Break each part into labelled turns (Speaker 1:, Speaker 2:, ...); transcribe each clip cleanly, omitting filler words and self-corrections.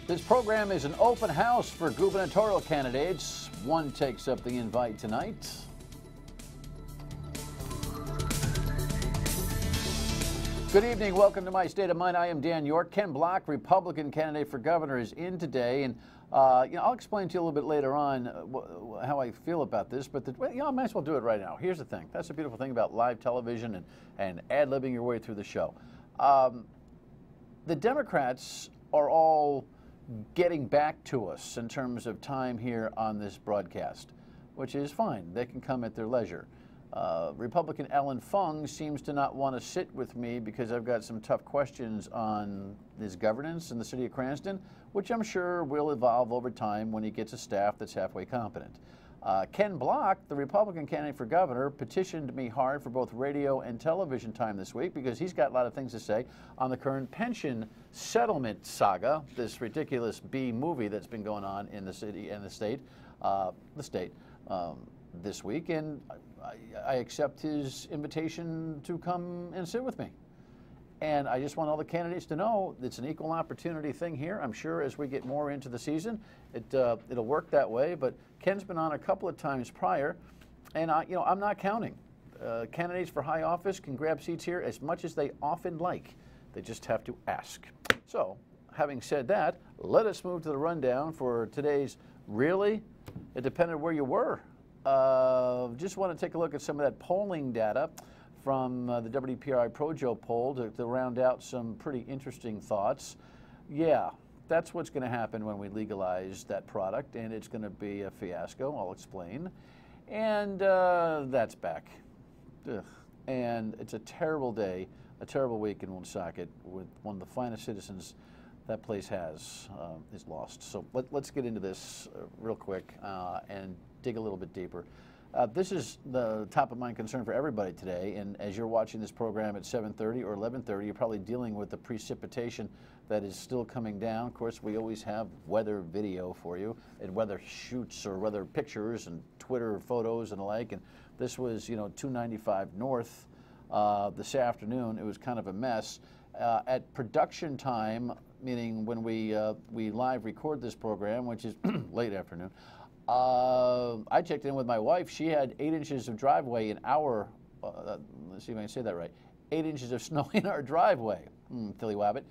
Speaker 1: This program is an open house for gubernatorial candidates. One takes up the invite tonight. Good evening. Welcome to My State of Mind. I am Dan Yorke. Ken Block, Republican candidate for governor, is in today. And I'll explain to you a little bit later on how I feel about this, but I might as well do it right now. Here's the thing. That's the beautiful thing about live television and ad-libbing your way through the show. The Democrats are all getting back to us in terms of time here on this broadcast, which is fine. They can come at their leisure. Republican Ellen Fung seems to not want to sit with me because I've got some tough questions on his governance in the city of Cranston, which I'm sure will evolve over time when he gets a staff that's halfway competent. Ken Block, the Republican candidate for governor, petitioned me hard for both radio and television time this week because he's got a lot of things to say on the current pension settlement saga, this ridiculous B movie that's been going on in the city and the state, this week, and I accept his invitation to come and sit with me. And I just want all the candidates to know it's an equal opportunity thing here. I'm sure as we get more into the season, it'll work that way. But Ken's been on a couple of times prior, and I'm not counting. Candidates for high office can grab seats here as much as they often like. They just have to ask. So, having said that, let us move to the rundown for today's Really? It depended where you were. Just want to take a look at some of that polling data from the WPRI Projo poll to round out some pretty interesting thoughts. Yeah, that's what's going to happen when we legalize that product, and it's going to be a fiasco. I'll explain. And that's back. Ugh. And it's a terrible day, a terrible week in Woonsocket with one of the finest citizens that place has is lost. So let's get into this real quick and dig a little bit deeper. This is the top of mind concern for everybody today, and as you're watching this program at 7:30 or 11:30, you're probably dealing with the precipitation that is still coming down. Of course, we always have weather video for you, and weather shoots or weather pictures and Twitter photos and the like, and this was, 295 north this afternoon. It was kind of a mess. At production time, meaning when we live record this program, which is late afternoon, I checked in with my wife. She had 8 inches of driveway in our, let's see if I can say that right, 8 inches of snow in our driveway, Tillywabbit.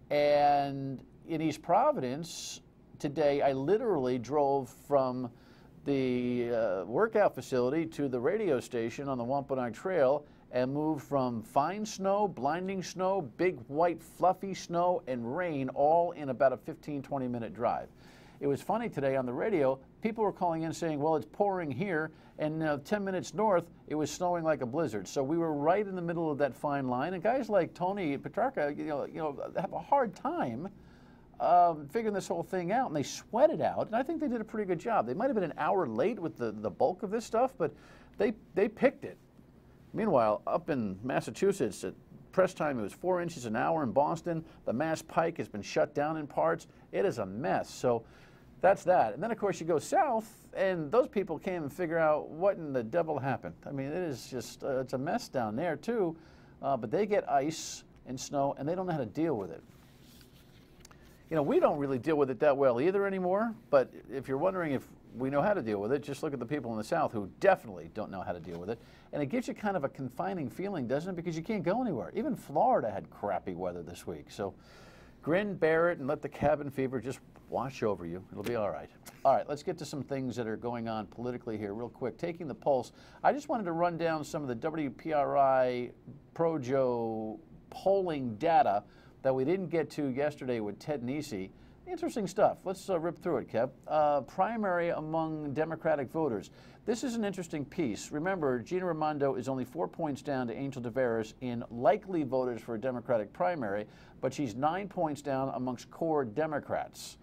Speaker 1: And in East Providence today, I literally drove from the workout facility to the radio station on the Wampanoag Trail and moved from fine snow, blinding snow, big white fluffy snow, and rain all in about a 15-20 minute drive. It was funny today on the radio, people were calling in saying, well, it's pouring here, and 10 minutes north, it was snowing like a blizzard. So we were right in the middle of that fine line, and guys like Tony Petrarca, have a hard time figuring this whole thing out, and they sweat it out, and I think they did a pretty good job. They might have been an hour late with the bulk of this stuff, but they picked it. Meanwhile, up in Massachusetts, at press time, it was 4 inches an hour in Boston. The Mass Pike has been shut down in parts. It is a mess. So that's that. And then, of course, you go south, and those people can't even figure out what in the devil happened. I mean, it is just, it's a mess down there, too. But they get ice and snow, and they don't know how to deal with it. We don't really deal with it that well either anymore. But if you're wondering if we know how to deal with it, just look at the people in the South who definitely don't know how to deal with it. And it gives you kind of a confining feeling, doesn't it? Because you can't go anywhere. Even Florida had crappy weather this week. So grin, bear it, and let the cabin fever just wash over you. It'll be all right. All right, let's get to some things that are going on politically here real quick. Taking the pulse, I just wanted to run down some of the WPRI Projo polling data that we didn't get to yesterday with Ted Nesi. Interesting stuff. Let's rip through it, Kev. Primary among Democratic voters. This is an interesting piece. Remember, Gina Raimondo is only 4 points down to Angel Deveris in likely voters for a Democratic primary, but she's 9 points down amongst core Democrats,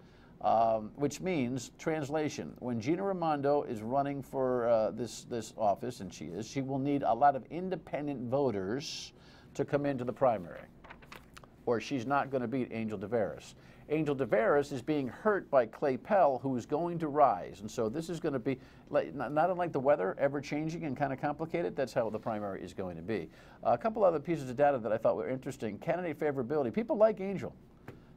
Speaker 1: which means, translation, when Gina Raimondo is running for this office, and she will need a lot of independent voters to come into the primary, or she's not going to beat Angel Deveris. Angel Deveris is being hurt by Clay Pell, who is going to rise. And so this is going to be, not unlike the weather, ever-changing and kind of complicated. That's how the primary is going to be. A couple other pieces of data that I thought were interesting. Candidate favorability. People like Angel.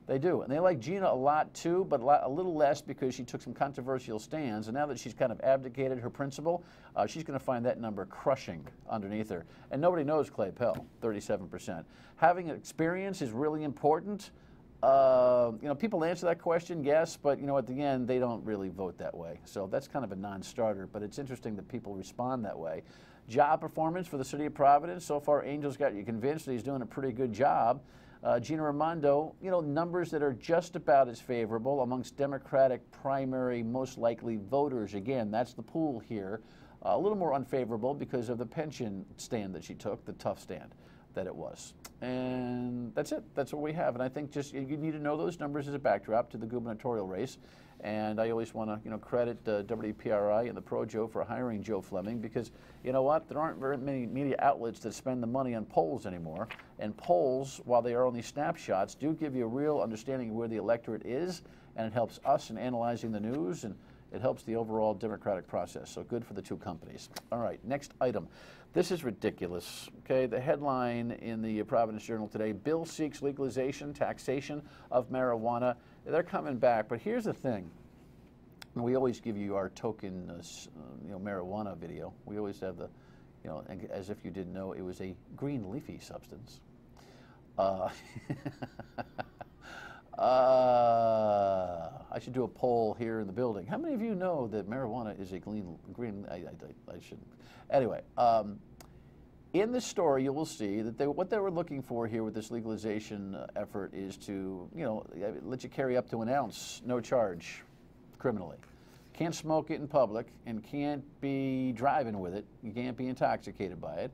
Speaker 1: They do, and they like Gina a lot too, but a little less because she took some controversial stands, and now that she's kind of abdicated her principle, she's going to find that number crushing underneath her. And nobody knows Clay Pell, 37%. Having experience is really important. People answer that question, yes, but at the end they don't really vote that way. So that's kind of a non-starter, but it's interesting that people respond that way. Job performance for the city of Providence. So far, Angel's got you convinced that he's doing a pretty good job. Gina Raimondo, numbers that are just about as favorable amongst Democratic primary most likely voters. Again, that's the pool here. A little more unfavorable because of the pension stand that she took, the tough stand that it was. And that's it. That's what we have. And I think just you need to know those numbers as a backdrop to the gubernatorial race. And I always want to, credit WPRI and the Pro Joe for hiring Joe Fleming, because you know what? There aren't very many media outlets that spend the money on polls anymore. And polls, while they are only snapshots, do give you a real understanding of where the electorate is, and it helps us in analyzing the news, and it helps the overall democratic process. So good for the two companies. All right, next item. This is ridiculous. Okay, the headline in the Providence Journal today: Bill seeks legalization, taxation of marijuana. They're coming back, but here's the thing. We always give you our token, marijuana video. We always have the, as if you didn't know, it was a green leafy substance. I should do a poll here in the building. How many of you know that marijuana is a green? I shouldn't. Anyway, in the story, you will see that what they were looking for here with this legalization effort is to, let you carry up to an ounce, no charge, criminally. Can't smoke it in public and can't be driving with it. You can't be intoxicated by it.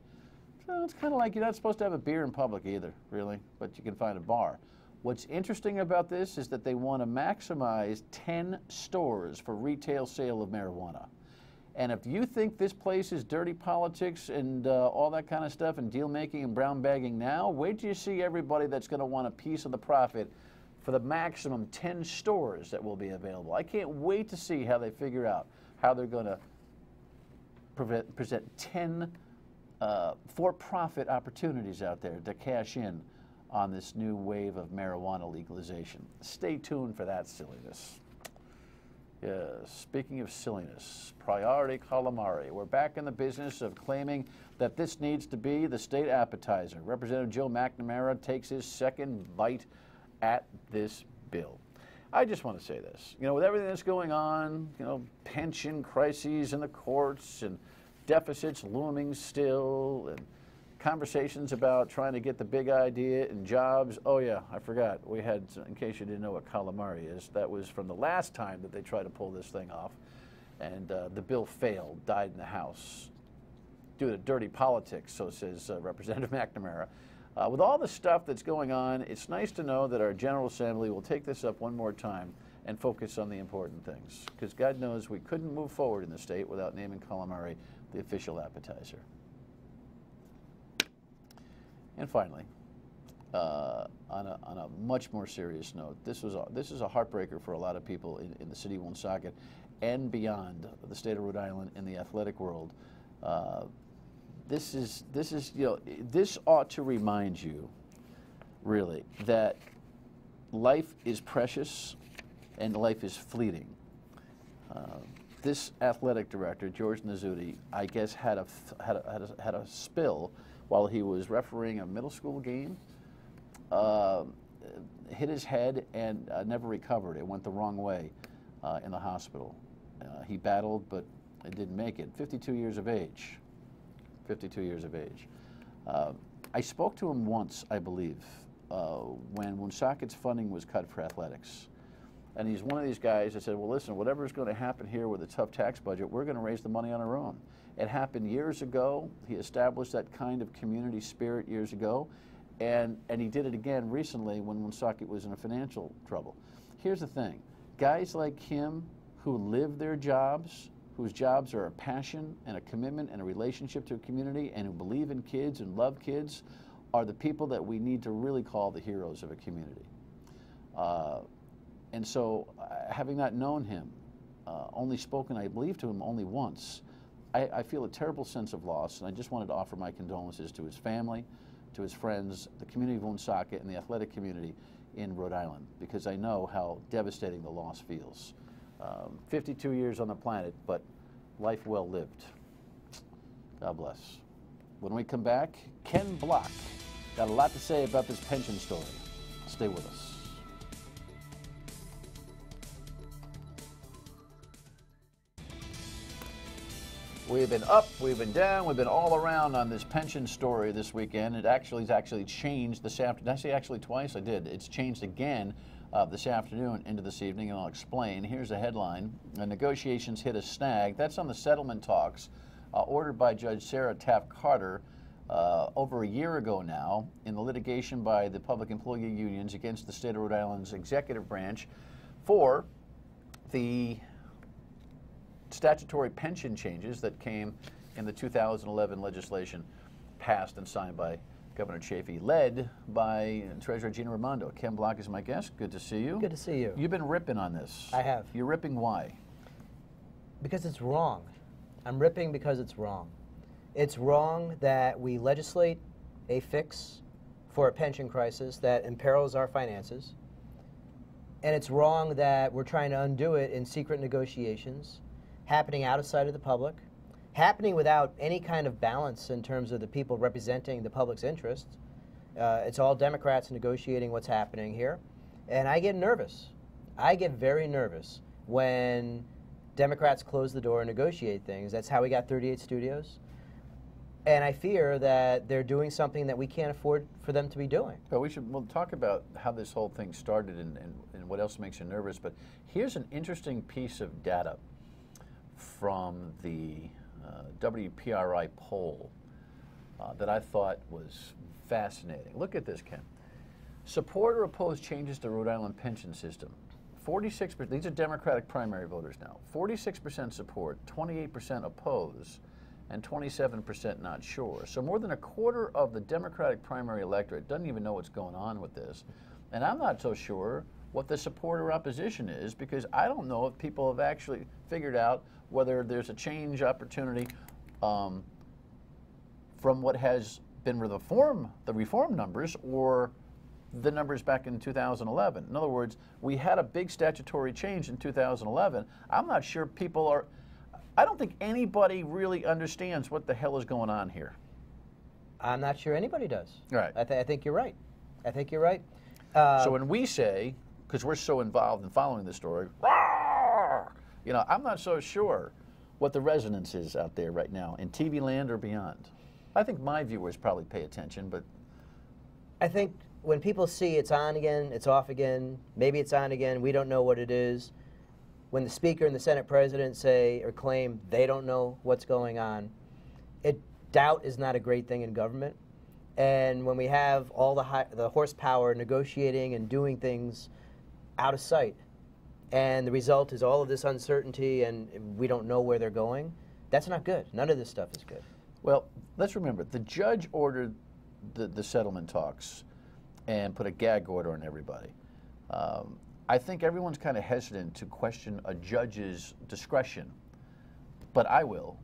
Speaker 1: So it's kind of like you're not supposed to have a beer in public either, really, but you can find a bar. What's interesting about this is that they want to maximize 10 stores for retail sale of marijuana. And if you think this place is dirty politics and all that kind of stuff and deal making and brown bagging now, wait till you see everybody that's going to want a piece of the profit for the maximum 10 stores that will be available. I can't wait to see how they figure out how they're going to present 10 for-profit opportunities out there to cash in on this new wave of marijuana legalization. Stay tuned for that silliness. Yes, speaking of silliness, priority calamari. We're back in the business of claiming that this needs to be the state appetizer. Representative Joe McNamara takes his second bite at this bill. I just want to say this, with everything that's going on, pension crises in the courts and deficits looming still, and conversations about trying to get the big idea and jobs. Oh yeah, I forgot. We had, in case you didn't know what calamari is, that was from the last time that they tried to pull this thing off. And the bill failed, died in the House due to dirty politics, so says Representative McNamara. With all the stuff that's going on, it's nice to know that our General Assembly will take this up one more time and focus on the important things. Because God knows we couldn't move forward in the state without naming calamari the official appetizer. And finally, on a much more serious note, this is a heartbreaker for a lot of people in the city of Woonsocket and beyond the state of Rhode Island in the athletic world. This ought to remind you, really, that life is precious and life is fleeting. This athletic director, George Nasuti, I guess had a spill while he was refereeing a middle school game, hit his head and never recovered. It went the wrong way in the hospital. He battled, but it didn't make it. 52 years of age. 52 years of age. I spoke to him once, I believe, when Woonsocket's funding was cut for athletics. And he's one of these guys that said, well, listen, whatever's going to happen here with a tough tax budget, we're going to raise the money on our own. It happened years ago. He established that kind of community spirit years ago. And he did it again recently when Woonsocket was in a financial trouble. Here's the thing. Guys like him who live their jobs, whose jobs are a passion and a commitment and a relationship to a community, and who believe in kids and love kids, are the people that we need to really call the heroes of a community. And so, having not known him, only spoken, I believe, to him only once, I feel a terrible sense of loss, and I just wanted to offer my condolences to his family, to his friends, the community of Woonsocket, and the athletic community in Rhode Island, because I know how devastating the loss feels. 52 years on the planet, but life well lived. God bless. When we come back, Ken Block got a lot to say about this pension story. Stay with us. We've been up, we've been down, we've been all around on this pension story this weekend. It's actually changed this afternoon. Did I say actually twice? I did. It's changed again this afternoon into this evening, and I'll explain. Here's the headline. The negotiations hit a snag. That's on the settlement talks ordered by Judge Sarah Taft Carter over a year ago now in the litigation by the public employee unions against the state of Rhode Island's executive branch for the statutory pension changes that came in the 2011 legislation passed and signed by Governor Chafee, led by Treasurer Gina Raimondo. Ken Block is my guest. Good to see you.
Speaker 2: Good to see you.
Speaker 1: You've been ripping on this.
Speaker 2: I have.
Speaker 1: You're ripping why?
Speaker 2: Because it's wrong. I'm ripping because it's wrong. It's wrong that we legislate a fix for a pension crisis that imperils our finances. And it's wrong that we're trying to undo it in secret negotiations, happening out of sight of the public, happening without any kind of balance in terms of the people representing the public's interests. It's all Democrats negotiating what's happening here. And I get nervous. I get very nervous when Democrats close the door and negotiate things. That's how we got 38 studios. And I fear that they're doing something that we can't afford for them to be doing.
Speaker 1: But we'll talk about how this whole thing started and what else makes you nervous. But here's an interesting piece of data from the WPRI poll that I thought was fascinating. Look at this, Ken. Support or oppose changes to Rhode Island pension system. 46%, these are Democratic primary voters now. 46% support, 28% oppose, and 27% not sure. So more than a quarter of the Democratic primary electorate doesn't even know what's going on with this. And I'm not so sure what the support or opposition is, because I don't know if people have actually figured out whether there's a change opportunity from what has been the reform numbers or the numbers back in 2011. In other words, we had a big statutory change in 2011. I'm not sure people are, I don't think anybody really understands what the hell is going on here.
Speaker 2: I'm not sure anybody does.
Speaker 1: Right.
Speaker 2: I think you're right. I think you're right.
Speaker 1: So when we say, because we're so involved in following this story, you know, I'm not so sure what the resonance is out there right now in TV land or beyond. I think my viewers probably pay attention, but
Speaker 2: I think when people see it's on again, it's off again, maybe it's on again, we don't know what it is. When the Speaker and the Senate President say or claim they don't know what's going on, doubt is not a great thing in government. And when we have all the horsepower negotiating and doing things out of sight, and the result is all of this uncertainty and we don't know where they're going, that's not good. None of this stuff is good.
Speaker 1: Well, let's remember, the judge ordered the settlement talks and put a gag order on everybody. I think everyone's kind of hesitant to question a judge's discretion, but I will.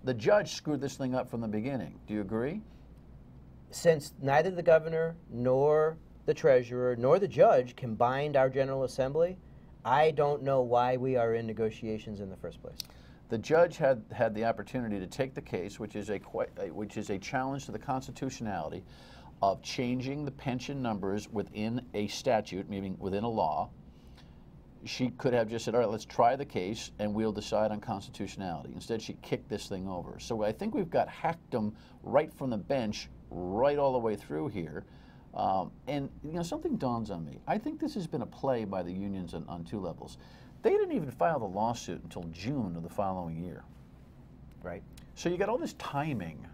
Speaker 1: The judge screwed this thing up from the beginning. Do you agree?
Speaker 2: Since neither the governor nor the treasurer nor the judge can bind our General Assembly, I don't know why we are in negotiations in the first place.
Speaker 1: The judge had the opportunity to take the case, which is a challenge to the constitutionality of changing the pension numbers within a statute, meaning within a law. She could have just said, all right, let's try the case and we'll decide on constitutionality. Instead, she kicked this thing over. So I think we've got hackdom right from the bench, right all the way through here. And you know, something dawns on me. I think this has been a play by the unions on two levels. They didn't even file the lawsuit until June of the following year.
Speaker 2: Right.
Speaker 1: So you got all this timing.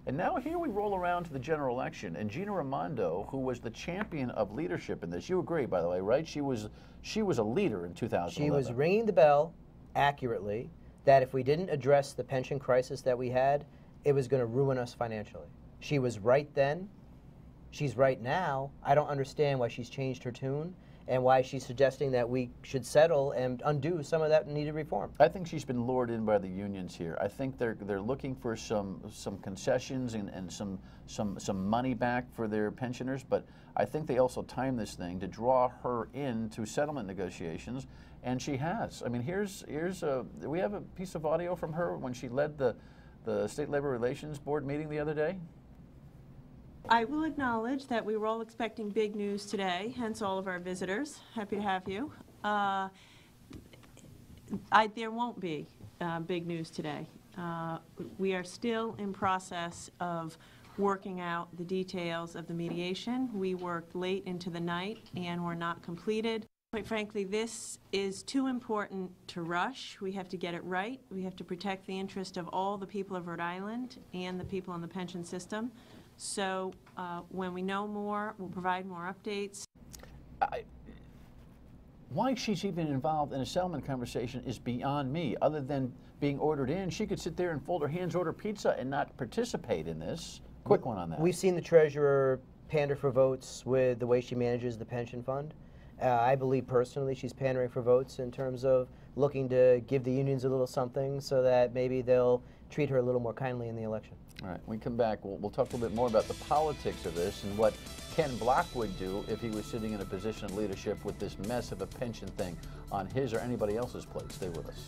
Speaker 1: And now here we roll around to the general election, and Gina Raimondo, who was the champion of leadership in this, you agree, by the way, right? She was a leader in 2011.
Speaker 2: She was ringing the bell accurately that if we didn't address the pension crisis that we had, it was going to ruin us financially. She was right then. She's right now. I don't understand why she's changed her tune. and why she's suggesting that we should settle and undo some of that needed reform.
Speaker 1: I think she's been lured in by the unions here. I think they're looking for some concessions and some money back for their pensioners, but I think they also timed this thing to draw her into settlement negotiations, and she has. I mean, we have a piece of audio from her when she led the State Labor Relations Board meeting the other day.
Speaker 3: I will acknowledge that we were all expecting big news today, hence all of our visitors. Happy to have you. There won't be big news today. We are still in process of working out the details of the mediation. We worked late into the night and were not completed. Quite frankly, this is too important to rush. We have to get it right. We have to protect the interest of all the people of Rhode Island and the people in the pension system. So when we know more, we'll provide more updates.
Speaker 1: Why she's even involved in a settlement conversation is beyond me. Other than being ordered in, she could sit there and fold her hands, order pizza, and not participate in this. Quick one on that.
Speaker 2: We've seen the treasurer pander for votes with the way she manages the pension fund. I believe personally she's pandering for votes in terms of looking to give the unions a little something so that maybe they'll treat her a little more kindly in the election.
Speaker 1: All right, when we come back, we'll talk a little bit more about the politics of this and what Ken Block would do if he was sitting in a position of leadership with this mess of a pension thing on his or anybody else's plate. Stay with us.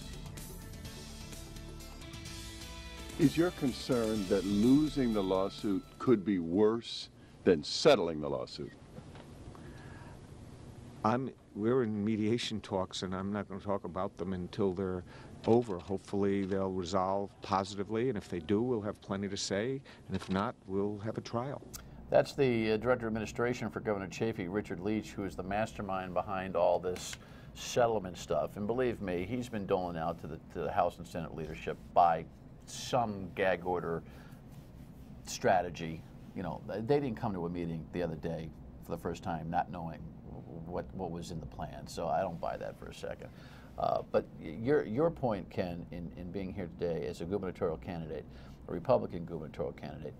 Speaker 4: Is your concern that losing the lawsuit could be worse than settling the lawsuit?
Speaker 5: We're in mediation talks, and I'm not going to talk about them until they're over. Hopefully they'll resolve positively, and if they do, we'll have plenty to say, and if not, we'll have a trial.
Speaker 1: That's the Director of Administration for Governor Chafee, Richard Leach, who is the mastermind behind all this settlement stuff. And believe me, he's been doling out to the House and Senate leadership by some gag order strategy. You know, they didn't come to a meeting the other day for the first time not knowing what was in the plan, so I don't buy that for a second. But your point, Ken, in being here today as a gubernatorial candidate, a Republican gubernatorial candidate,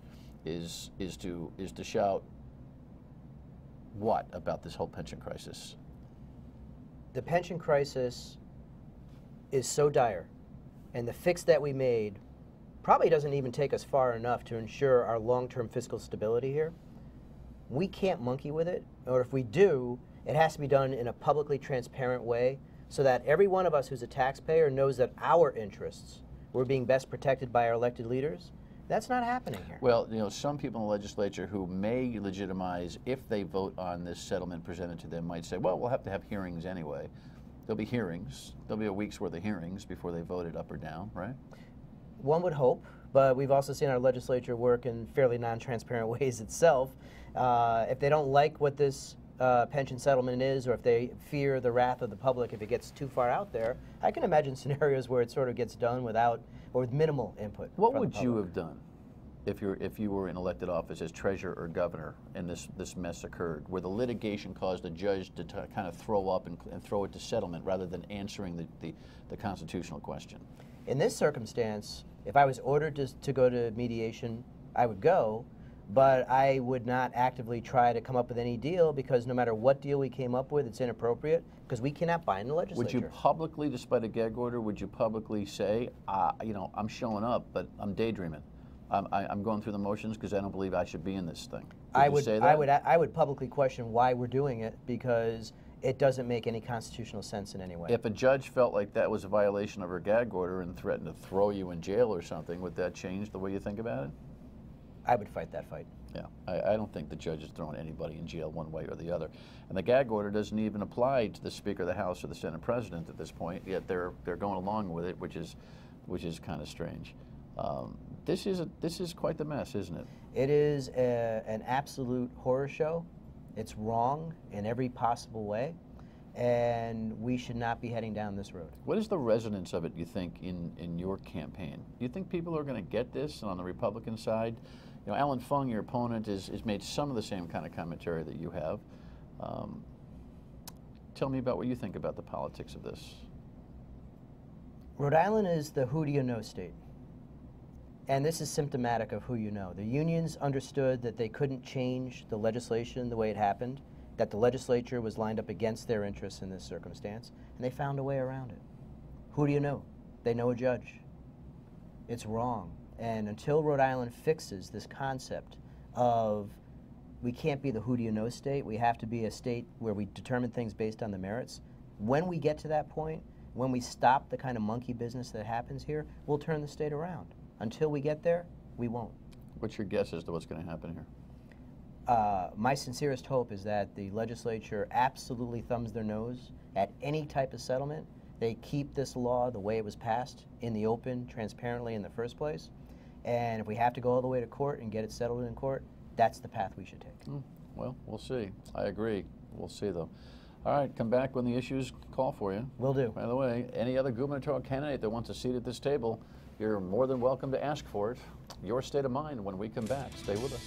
Speaker 1: is to shout what about this whole pension crisis?
Speaker 2: The pension crisis is so dire, and the fix that we made probably doesn't even take us far enough to ensure our long-term fiscal stability here. We can't monkey with it, or if we do, it has to be done in a publicly transparent way so that every one of us who's a taxpayer knows that our interests were being best protected by our elected leaders. That's not happening here.
Speaker 1: Well, you know, some people in the legislature who may legitimize if they vote on this settlement presented to them might say, well, we'll have to have hearings anyway. There'll be hearings. There'll be a week's worth of hearings before they vote it up or down, right?
Speaker 2: One would hope, but we've also seen our legislature work in fairly non-transparent ways itself. If they don't like what this pension settlement is, or if they fear the wrath of the public if it gets too far out there, I can imagine scenarios where it sort of gets done without or with minimal input.
Speaker 1: What would you have done if you were in elected office as treasurer or governor and this mess occurred, where the litigation caused a judge to kind of throw up and throw it to settlement rather than answering the constitutional question?
Speaker 2: In this circumstance, if I was ordered to go to mediation, I would go, but I would not actively try to come up with any deal, because no matter what deal we came up with, it's inappropriate, because we cannot bind the legislature.
Speaker 1: Would you publicly, despite a gag order, would you publicly say, you know, I'm showing up, but I'm daydreaming. I'm going through the motions because I don't believe I should be in this thing. Would you say that?
Speaker 2: I would publicly question why we're doing it, because it doesn't make any constitutional sense in any way.
Speaker 1: If a judge felt like that was a violation of her gag order and threatened to throw you in jail or something, would that change the way you think about it?
Speaker 2: I would fight that fight.
Speaker 1: Yeah, I don't think the judge is throwing anybody in jail one way or the other. And the gag order doesn't even apply to the Speaker of the House or the Senate President at this point, yet they're going along with it, which is kind of strange. This is quite the mess, isn't it?
Speaker 2: It is an absolute horror show. It's wrong in every possible way, and we should not be heading down this road.
Speaker 1: What is the resonance of it, you think, in your campaign? Do you think people are going to get this on the Republican side? You know, Alan Fung, your opponent, has made some of the same kind of commentary that you have. Tell me about what you think about the politics of this.
Speaker 2: Rhode Island is the who do you know state. And this is symptomatic of who you know. The unions understood that they couldn't change the legislation the way it happened that the legislature was lined up against their interests in this circumstance, and they found a way around it. Who do you know? They know a judge. It's wrong. And until Rhode Island fixes this concept of we can't be the who do you know state, we have to be a state where we determine things based on the merits. When we get to that point, when we stop the kind of monkey business that happens here, we'll turn the state around. Until we get there, we won't.
Speaker 1: What's your guess as to what's going to happen here?
Speaker 2: My sincerest hope is that the legislature absolutely thumbs their nose at any type of settlement. They keep this law the way it was passed, in the open, transparently in the first place. And if we have to go all the way to court and get it settled in court, that's the path we should take.
Speaker 1: Well, we'll see. I agree. We'll see, though. All right, come back when the issues call for you.
Speaker 2: Will do.
Speaker 1: By the way, any other gubernatorial candidate that wants a seat at this table, you're more than welcome to ask for it. Your state of mind when we come back. Stay with us.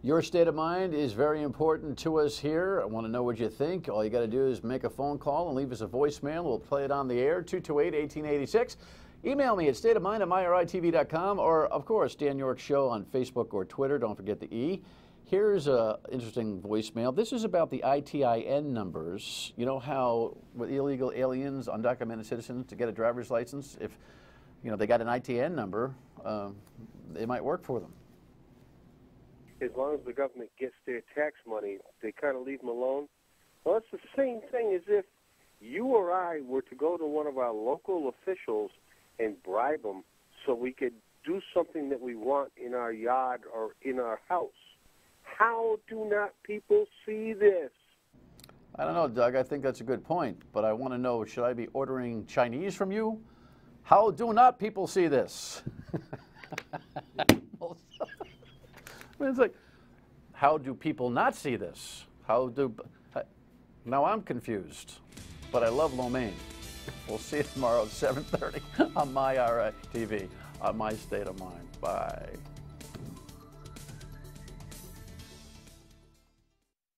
Speaker 1: Your state of mind is very important to us here. I want to know what you think. All you got to do is make a phone call and leave us a voicemail. We'll play it on the air, 228-1886. Email me at stateofmind@myritv.com, or, of course, Dan Yorke Show on Facebook or Twitter. Don't forget the E. Here's an interesting voicemail. This is about the ITIN numbers. You know how with illegal aliens, undocumented citizens, to get a driver's license, if they got an ITIN number, it might work for them.
Speaker 6: As long as the government gets their tax money, they kind of leave them alone. Well, it's the same thing as if you or I were to go to one of our local officials and bribe them so we could do something that we want in our yard or in our house. How do not people see this?
Speaker 1: I don't know, Doug. I think that's a good point. But I want to know, should I be ordering Chinese from you? How do not people see this? It's like, how do people not see this? Now I'm confused, but I love lo mein. We'll see you tomorrow at 7:30 on My TV, on My State of Mind. Bye.